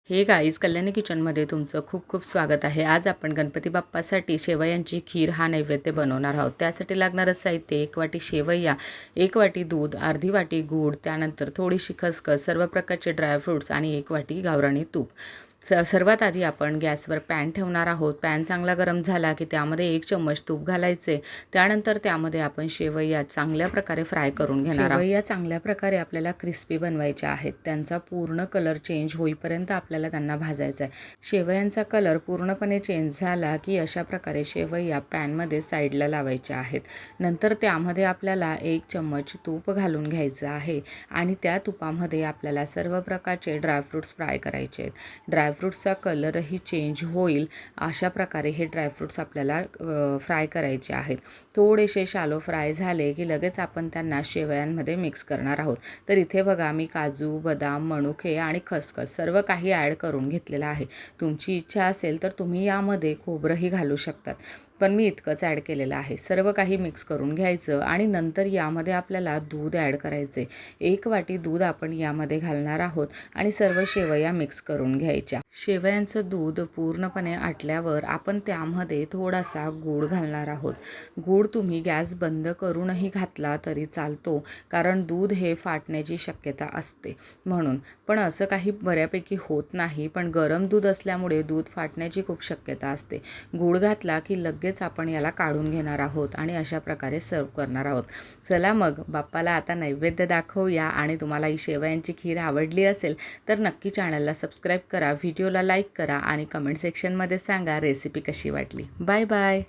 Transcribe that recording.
हे गाईज कल्याणी किचनमध्ये तुमचं खूप खूप स्वागत आहे. आज आपण गणपती बाप्पासाठी शेवयांची खीर हा नैवेद्य बनवणार आहोत. त्यासाठी लागणारं साहित्य 1 वाटी शेवया, 1 वाटी दूध, अर्धी वाटी गूळ, त्यानंतर थोडीशी खसखस, सर्व प्रकारचे ड्रायफ्रूट्स आणि 1 वाटी गावरानी तूप. सर्वात आधी आपण गॅसवर पॅन ठेवणार आहोत. पॅन चांगला गरम झाला की त्यामध्ये 1 चम्मच तूप घालायचे. त्यानंतर त्यामध्ये आपण शेवया चांगल्या प्रकारे फ्राय करून घेणार आहोत. शेवया चांगल्या प्रकारे आपल्याला क्रिस्पी बनवायच्या आहेत. त्यांचा पूर्ण कलर चेंज होईपर्यंत आपल्याला त्यांना भाजायचा आहे. शेवयांचा कलर पूर्णपणे चेंज झाला की अशा प्रकारे शेवया पॅनमध्ये साईडला लावायच्या आहेत. नंतर त्यामध्ये आपल्याला 1 चम्मच तूप घालून घ्यायचं आहे आणि त्या तुपामध्ये आपल्याला सर्व प्रकारचे ड्रायफ्रूट्स फ्राय करायचे आहेत. ड्रायफ्रूट्सचा कलरही चेंज होईल अशा प्रकारे हे ड्रायफ्रूट्स आपल्याला फ्राय करायचे आहेत. थोडेसे शालो फ्राय झाले की लगेच आपण त्यांना शेवयांमध्ये मिक्स करणार आहोत. तर इथे बघा मी काजू, बदाम, मनुके आणि खसखस सर्व काही ॲड करून घेतलेलं आहे. तुमची इच्छा असेल तर तुम्ही यामध्ये खोबरंही घालू शकतात. पण मी इतकंच ॲड केलेलं आहे. सर्व काही मिक्स करून घ्यायचं आणि नंतर यामध्ये आपल्याला दूध ॲड करायचे. 1 वाटी दूध आपण यामध्ये घालणार आहोत आणि सर्व शेवया मिक्स करून घ्यायच्या. शेवयांचं दूध पूर्णपणे आटल्यावर आपण त्यामध्ये थोडासा गूळ घालणार आहोत. गूळ तुम्ही गॅस बंद करूनही घातला तरी चालतो, कारण दूध हे फाटण्याची शक्यता असते म्हणून. पण असं काही बऱ्यापैकी होत नाही, पण गरम दूध असल्यामुळे दूध फाटण्याची खूप शक्यता असते. गूळ घातला की लगेच आपण याला काढून घेणार आहोत आणि अशा प्रकारे सर्व करणार आहोत. चला मग बाप्पाला आता नैवेद्य दाखवूया. आणि तुम्हाला ही शेवयांची खीर आवडली असेल तर नक्की चॅनलला सबस्क्राईब करा, व्हिडिओला लाईक करा आणि कमेंट सेक्शनमध्ये सांगा रेसिपी कशी वाटली. Bye bye.